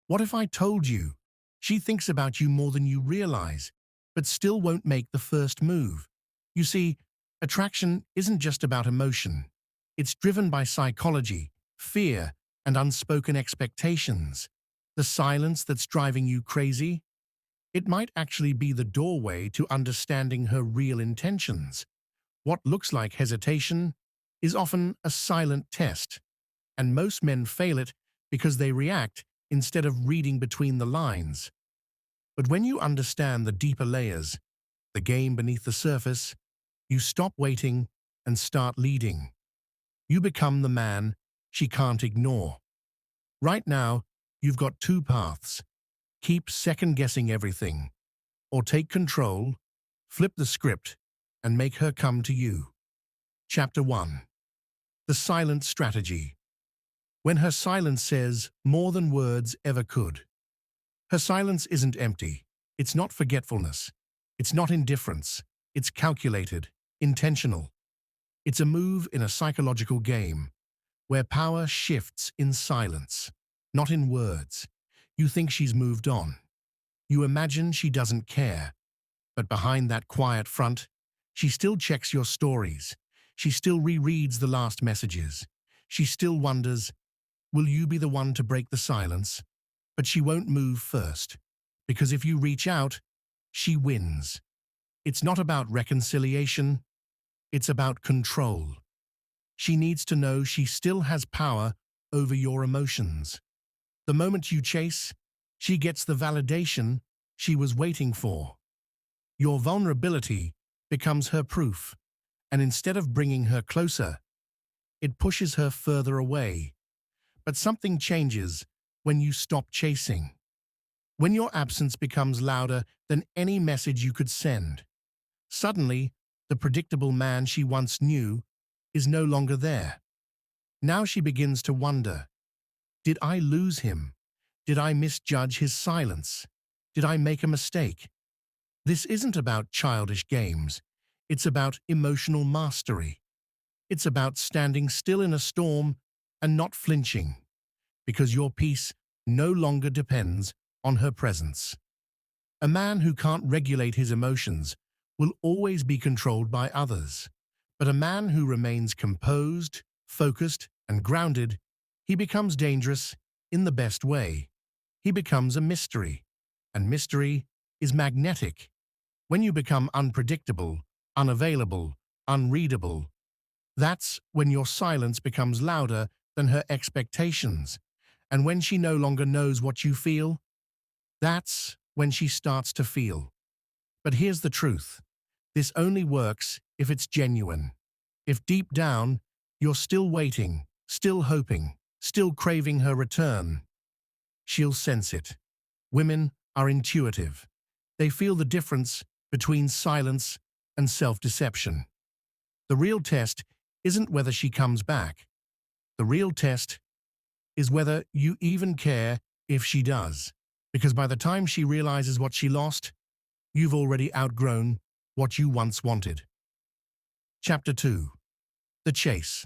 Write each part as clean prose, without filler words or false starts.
What if I told you? She thinks about you more than you realize, but still won't make the first move. You see, attraction isn't just about emotion. It's driven by psychology, fear, and unspoken expectations. The silence that's driving you crazy? It might actually be the doorway to understanding her real intentions. What looks like hesitation is often a silent test, and most men fail it because they react instead of reading between the lines. But when you understand the deeper layers, the game beneath the surface, you stop waiting and start leading. You become the man she can't ignore. Right now, you've got two paths. Keep second-guessing everything, or take control, flip the script, and make her come to you. Chapter 1. The Silent Strategy. When her silence says more than words ever could. Her silence isn't empty. It's not forgetfulness. It's not indifference. It's calculated, intentional. It's a move in a psychological game where power shifts in silence, not in words. You think she's moved on. You imagine she doesn't care. But behind that quiet front, she still checks your stories. She still rereads the last messages. She still wonders, will you be the one to break the silence? But she won't move first, because if you reach out, she wins. It's not about reconciliation, it's about control. She needs to know she still has power over your emotions. The moment you chase, she gets the validation she was waiting for. Your vulnerability becomes her proof, and instead of bringing her closer, it pushes her further away. But something changes when you stop chasing. When your absence becomes louder than any message you could send. Suddenly, the predictable man she once knew is no longer there. Now she begins to wonder, did I lose him? Did I misjudge his silence? Did I make a mistake? This isn't about childish games. It's about emotional mastery. It's about standing still in a storm and not flinching, because your peace no longer depends on her presence. A man who can't regulate his emotions will always be controlled by others. But a man who remains composed, focused, and grounded, he becomes dangerous in the best way. He becomes a mystery, and mystery is magnetic. When you become unpredictable, unavailable, unreadable, that's when your silence becomes louder than her expectations. And when she no longer knows what you feel, that's when she starts to feel. But here's the truth. This only works if it's genuine. If deep down, you're still waiting, still hoping, still craving her return, she'll sense it. Women are intuitive. They feel the difference between silence and self-deception. The real test isn't whether she comes back. The real test is whether you even care if she does. Because by the time she realizes what she lost, you've already outgrown what you once wanted. Chapter 2. The Chase.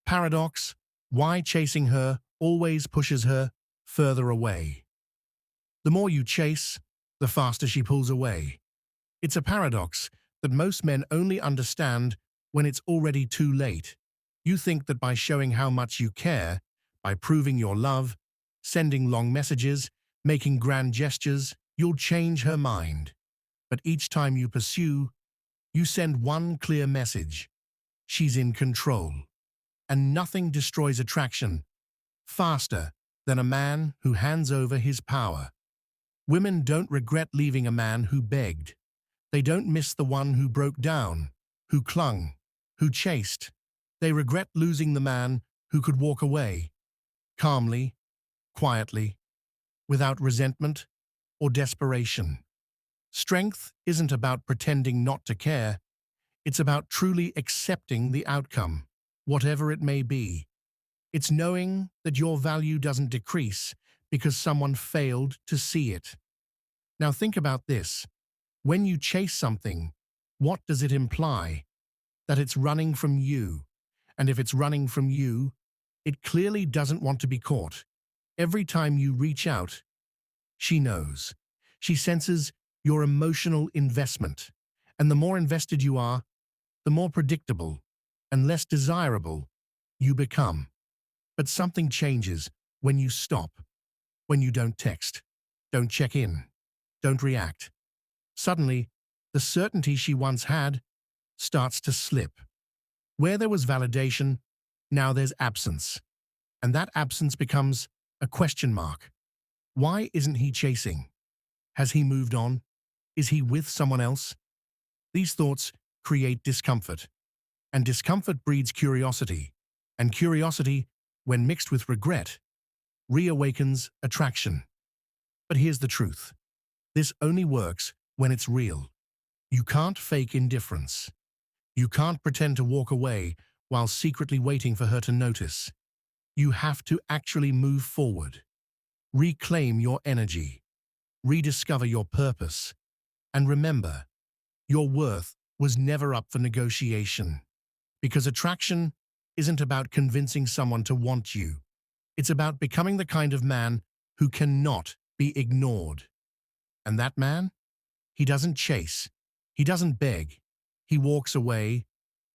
Paradox: why chasing her always pushes her further away. The more you chase, the faster she pulls away. It's a paradox that most men only understand when it's already too late. You think that by showing how much you care, by proving your love, sending long messages, making grand gestures, you'll change her mind. But each time you pursue, you send one clear message. She's in control. And nothing destroys attraction faster than a man who hands over his power. Women don't regret leaving a man who begged. They don't miss the one who broke down, who clung, who chased. They regret losing the man who could walk away, calmly, quietly, without resentment or desperation. Strength isn't about pretending not to care. It's about truly accepting the outcome, whatever it may be. It's knowing that your value doesn't decrease because someone failed to see it. Now think about this. When you chase something, what does it imply? That it's running from you. And if it's running from you, it clearly doesn't want to be caught. Every time you reach out, She knows. She senses your emotional investment. And the more invested you are, the more predictable and less desirable you become. But something changes when you stop, when you don't text, don't check in, don't react. Suddenly, the certainty she once had starts to slip. Where there was validation, now there's absence. And that absence becomes a question mark. Why isn't he chasing? Has he moved on? Is he with someone else? These thoughts create discomfort, and discomfort breeds curiosity, and curiosity, when mixed with regret, reawakens attraction. But here's the truth. This only works when it's real. You can't fake indifference. You can't pretend to walk away while secretly waiting for her to notice. You have to actually move forward, reclaim your energy, rediscover your purpose, and remember, your worth was never up for negotiation. Because attraction isn't about convincing someone to want you. It's about becoming the kind of man who cannot be ignored. And that man? He doesn't chase. He doesn't beg. He walks away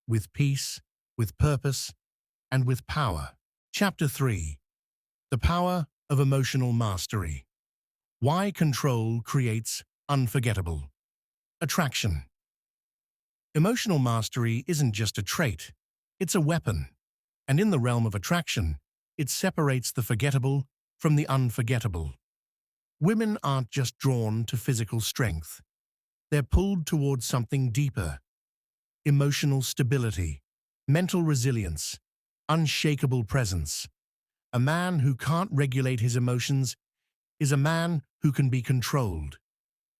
with peace, with purpose, and with power. Chapter 3. The Power of Emotional Mastery. Why control creates unforgettable attraction. Emotional mastery isn't just a trait, it's a weapon. And in the realm of attraction, it separates the forgettable from the unforgettable. Women aren't just drawn to physical strength. They're pulled towards something deeper. Emotional stability, mental resilience, unshakable presence. A man who can't regulate his emotions is a man who can be controlled.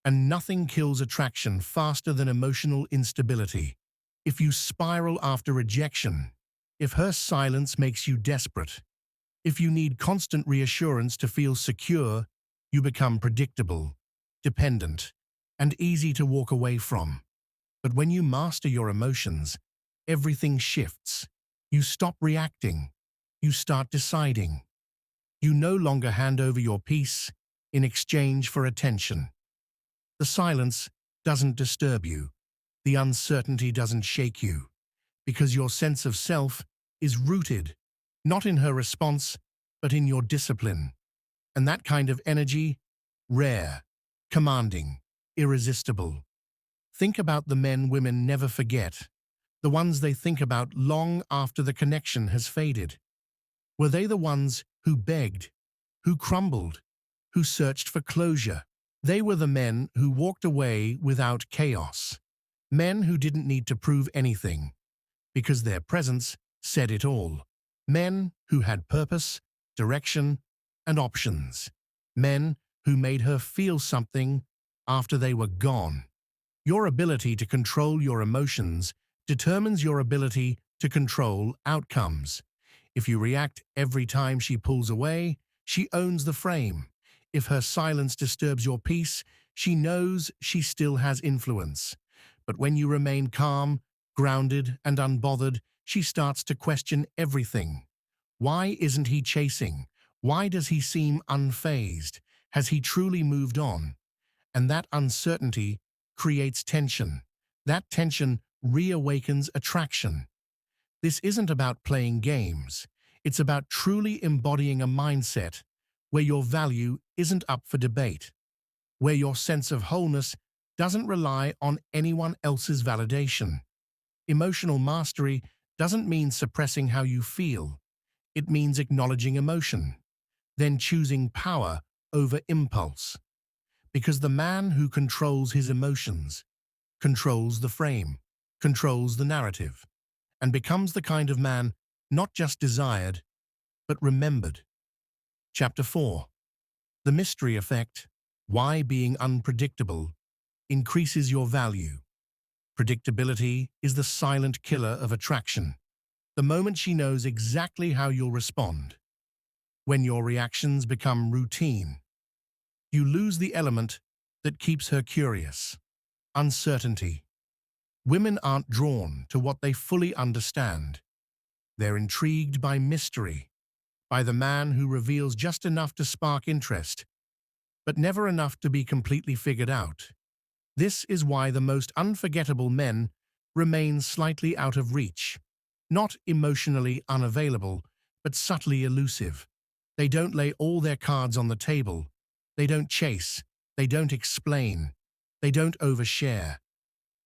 And nothing kills attraction faster than emotional instability. If you spiral after rejection, if her silence makes you desperate, if you need constant reassurance to feel secure, you become predictable, dependent, and easy to walk away from. But when you master your emotions, everything shifts. You stop reacting. You start deciding. You no longer hand over your peace in exchange for attention. The silence doesn't disturb you. The uncertainty doesn't shake you. Because your sense of self is rooted, not in her response, but in your discipline. And that kind of energy, rare, commanding, irresistible. Think about the men women never forget, the ones they think about long after the connection has faded. Were they the ones who begged, who crumbled, who searched for closure? They were the men who walked away without chaos. Men who didn't need to prove anything, because their presence said it all. Men who had purpose, direction, and options. Men who made her feel something after they were gone. Your ability to control your emotions determines your ability to control outcomes. If you react every time she pulls away, she owns the frame. If her silence disturbs your peace, she knows she still has influence. But when you remain calm, grounded, and unbothered, she starts to question everything. Why isn't he chasing? Why does he seem unfazed? Has he truly moved on? And that uncertainty creates tension. That tension reawakens attraction. This isn't about playing games. It's about truly embodying a mindset where your value isn't up for debate, where your sense of wholeness doesn't rely on anyone else's validation. Emotional mastery doesn't mean suppressing how you feel. It means acknowledging emotion, then choosing power over impulse. Because the man who controls his emotions controls the frame, controls the narrative, and becomes the kind of man not just desired, but remembered. Chapter 4. The Mystery Effect. Why being unpredictable increases your value. Predictability is the silent killer of attraction. The moment she knows exactly how you'll respond. When your reactions become routine, you lose the element that keeps her curious. Uncertainty. Women aren't drawn to what they fully understand. They're intrigued by mystery, by the man who reveals just enough to spark interest, but never enough to be completely figured out. This is why the most unforgettable men remain slightly out of reach. Not emotionally unavailable, but subtly elusive. They don't lay all their cards on the table. They don't chase. They don't explain. They don't overshare.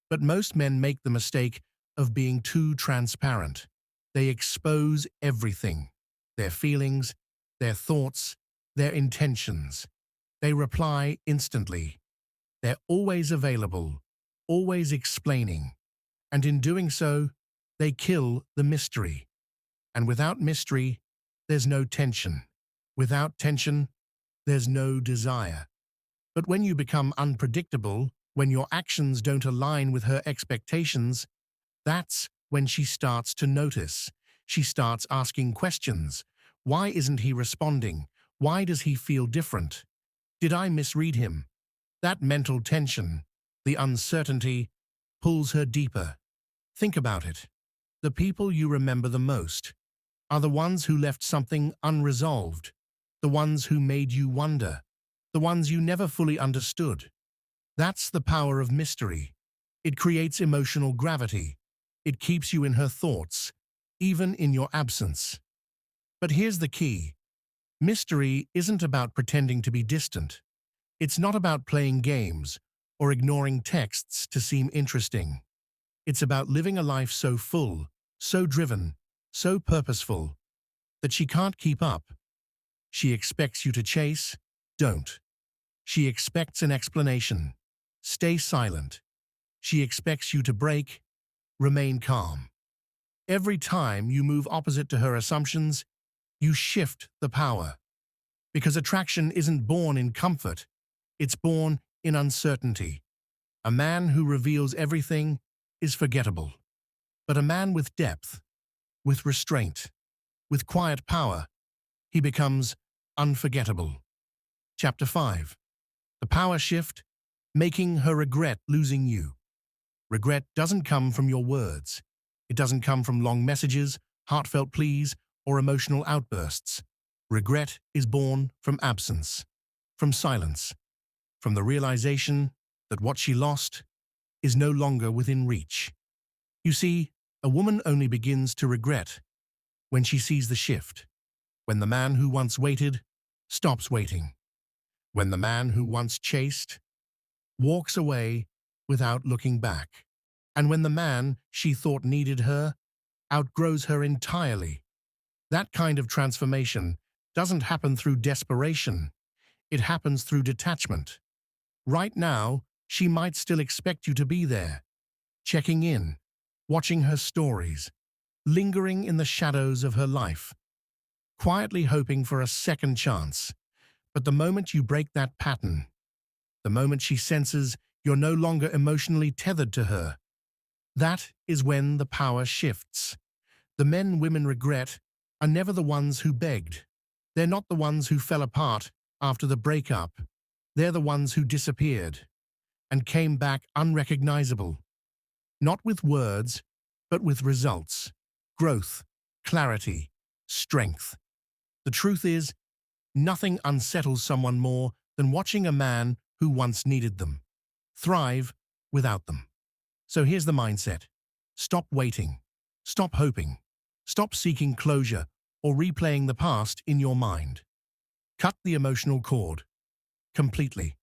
But most men make the mistake of being too transparent. They expose everything. Their feelings, their thoughts, their intentions. They reply instantly. They're always available, always explaining. And in doing so, they kill the mystery. And without mystery, there's no tension. Without tension, there's no desire. But when you become unpredictable, when your actions don't align with her expectations, that's when she starts to notice. She starts asking questions. Why isn't he responding? Why does he feel different? Did I misread him? That mental tension, the uncertainty, pulls her deeper. Think about it. The people you remember the most are the ones who left something unresolved, the ones who made you wonder, the ones you never fully understood. That's the power of mystery. It creates emotional gravity. It keeps you in her thoughts, even in your absence. But here's the key. Mystery isn't about pretending to be distant. It's not about playing games or ignoring texts to seem interesting. It's about living a life so full, so driven, so purposeful, that she can't keep up. She expects you to chase, don't. She expects an explanation, stay silent. She expects you to break, remain calm. Every time you move opposite to her assumptions, you shift the power. Because attraction isn't born in comfort, it's born in uncertainty. A man who reveals everything is forgettable. But a man with depth, with restraint, with quiet power, he becomes unforgettable. Chapter 5. The Power Shift, Making Her Regret Losing You. Regret doesn't come from your words. It doesn't come from long messages, heartfelt pleas, or emotional outbursts. Regret is born from absence, from silence, from the realization that what she lost is no longer within reach. You see, a woman only begins to regret when she sees the shift, when the man who once waited stops waiting, when the man who once chased walks away without looking back, and when the man she thought needed her outgrows her entirely. That kind of transformation doesn't happen through desperation. It happens through detachment. Right now, she might still expect you to be there, checking in, watching her stories, lingering in the shadows of her life, quietly hoping for a second chance. But the moment you break that pattern, the moment she senses you're no longer emotionally tethered to her, that is when the power shifts. The men women regret are never the ones who begged. They're not the ones who fell apart after the breakup. They're the ones who disappeared and came back unrecognizable. Not with words, but with results, growth, clarity, strength. The truth is, nothing unsettles someone more than watching a man who once needed them thrive without them. So here's the mindset. Stop waiting. Stop hoping. Stop seeking closure or replaying the past in your mind. Cut the emotional cord completely.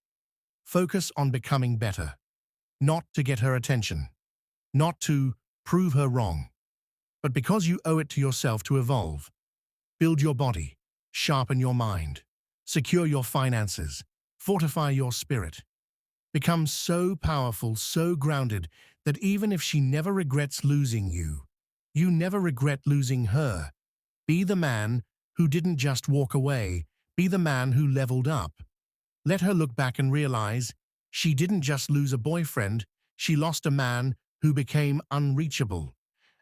Focus on becoming better, not to get her attention, not to prove her wrong, but because you owe it to yourself to evolve. Build your body, sharpen your mind, secure your finances, fortify your spirit. Become so powerful, so grounded, that even if she never regrets losing you, you never regret losing her. Be the man who didn't just walk away. Be the man who leveled up. Let her look back and realize she didn't just lose a boyfriend, she lost a man who became unreachable.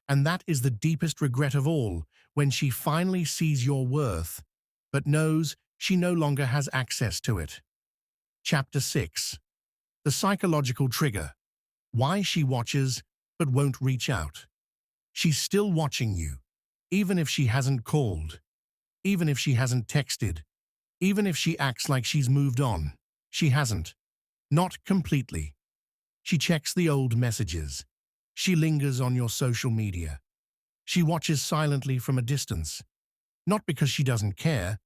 And that is the deepest regret of all, when she finally sees your worth, but knows she no longer has access to it. Chapter 6. The Psychological Trigger. Why she watches but won't reach out. She's still watching you, even if she hasn't called, even if she hasn't texted, even if she acts like she's moved on. She hasn't. Not completely. She checks the old messages. She lingers on your social media. She watches silently from a distance, not because she doesn't care,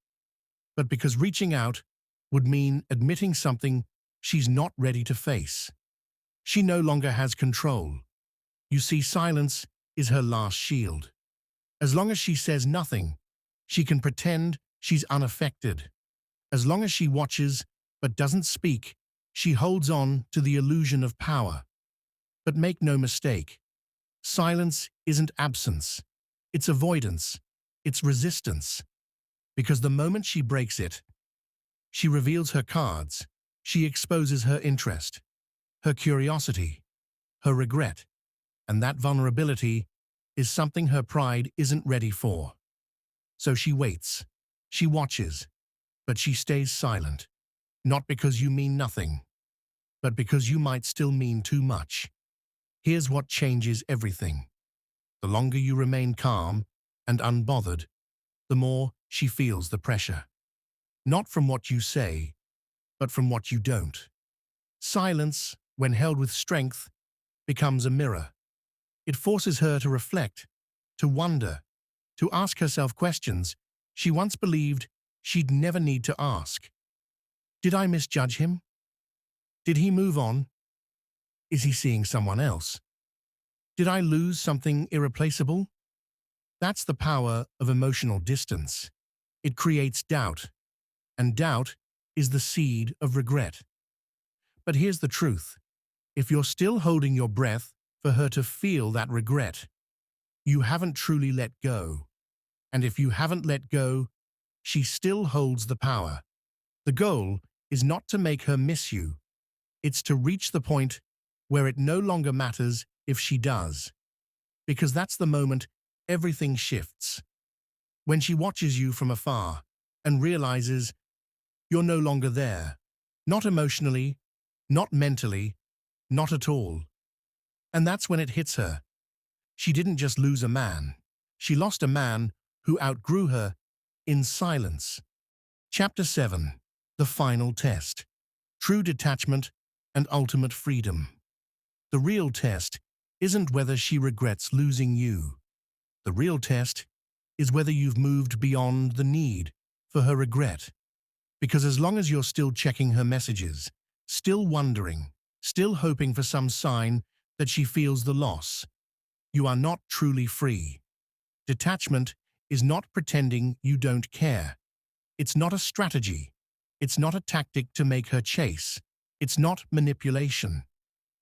but because reaching out would mean admitting something she's not ready to face. She no longer has control. You see, silence is her last shield. As long as she says nothing, she can pretend she's unaffected. As long as she watches but doesn't speak, she holds on to the illusion of power. But make no mistake, silence isn't absence. It's avoidance. It's resistance. Because the moment she breaks it, she reveals her cards. She exposes her interest, her curiosity, her regret. And that vulnerability is something her pride isn't ready for. So she waits. She watches. But she stays silent. Not because you mean nothing, but because you might still mean too much. Here's what changes everything. The longer you remain calm and unbothered, the more she feels the pressure. Not from what you say, but from what you don't. Silence, when held with strength, becomes a mirror. It forces her to reflect, to wonder, to ask herself questions she once believed she'd never need to ask. Did I misjudge him? Did he move on? Is he seeing someone else? Did I lose something irreplaceable? That's the power of emotional distance. It creates doubt, and doubt is the seed of regret. But here's the truth. If you're still holding your breath for her to feel that regret, you haven't truly let go. And if you haven't let go, she still holds the power. The goal is not to make her miss you. It's to reach the point where it no longer matters if she does. Because that's the moment everything shifts. When she watches you from afar and realizes you're no longer there. Not emotionally, not mentally, not at all. And that's when it hits her. She didn't just lose a man. She lost a man who outgrew her in silence. Chapter 7. The Final Test. True Detachment and Ultimate Freedom. The real test isn't whether she regrets losing you. The real test is whether you've moved beyond the need for her regret. Because as long as you're still checking her messages, still wondering, still hoping for some sign that she feels the loss, you are not truly free. Detachment is not pretending you don't care. It's not a strategy. It's not a tactic to make her chase. It's not manipulation.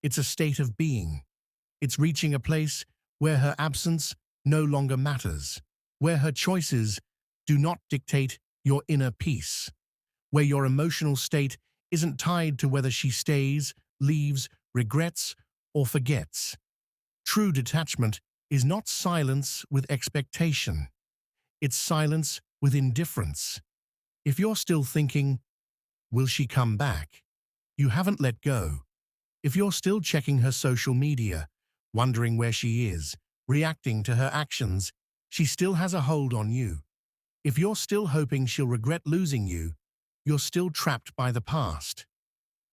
It's a state of being. It's reaching a place where her absence no longer matters, where her choices do not dictate your inner peace, where your emotional state isn't tied to whether she stays, leaves, regrets, or forgets. True detachment is not silence with expectation. It's silence with indifference. If you're still thinking, will she come back? You haven't let go. If you're still checking her social media, wondering where she is, reacting to her actions, she still has a hold on you. If you're still hoping she'll regret losing you, you're still trapped by the past.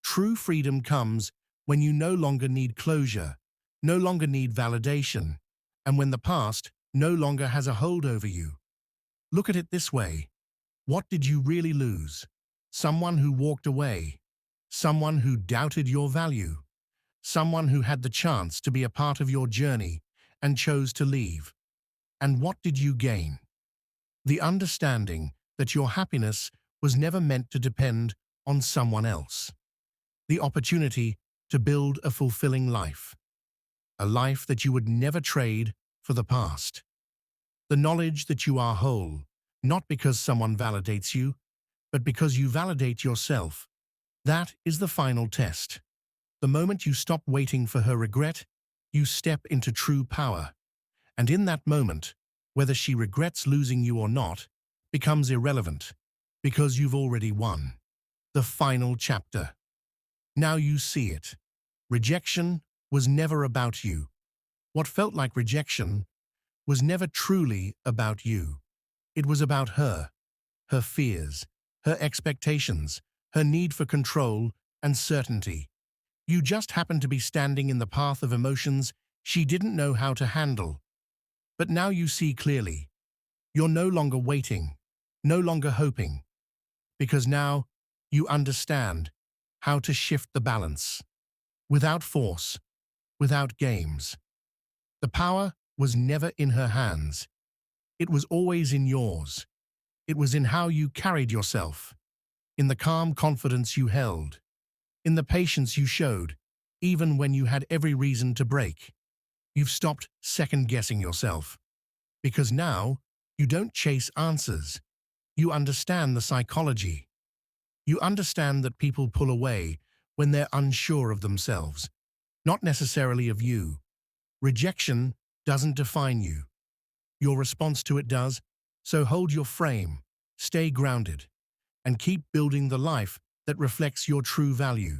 True freedom comes when you no longer need closure, no longer need validation, and when the past no longer has a hold over you. Look at it this way. What did you really lose? Someone who walked away. Someone who doubted your value. Someone who had the chance to be a part of your journey and chose to leave. And what did you gain? The understanding that your happiness was never meant to depend on someone else. The opportunity to build a fulfilling life. A life that you would never trade for the past. The knowledge that you are whole, not because someone validates you, but because you validate yourself. That is the final test. The moment you stop waiting for her regret, you step into true power. And in that moment, whether she regrets losing you or not, becomes irrelevant, because you've already won. The final chapter. Now you see it. Rejection was never about you. What felt like rejection was never truly about you. It was about her fears, her expectations, her need for control and certainty. You just happened to be standing in the path of emotions she didn't know how to handle. But now you see clearly. You're no longer waiting, no longer hoping, because now you understand how to shift the balance. Without force, without games. The power was never in her hands. It was always in yours. It was in how you carried yourself, in the calm confidence you held, in the patience you showed, even when you had every reason to break. You've stopped second-guessing yourself, because now you don't chase answers. You understand the psychology. You understand that people pull away when they're unsure of themselves, not necessarily of you. Rejection doesn't define you. Your response to it does, so hold your frame, stay grounded, and keep building the life that reflects your true value.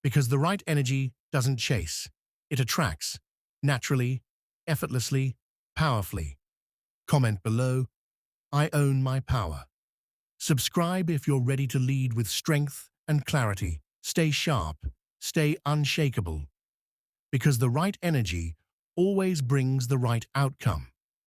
Because the right energy doesn't chase, it attracts, naturally, effortlessly, powerfully. Comment below, I own my power. Subscribe if you're ready to lead with strength and clarity. Stay sharp, stay unshakable, because the right energy always brings the right outcome.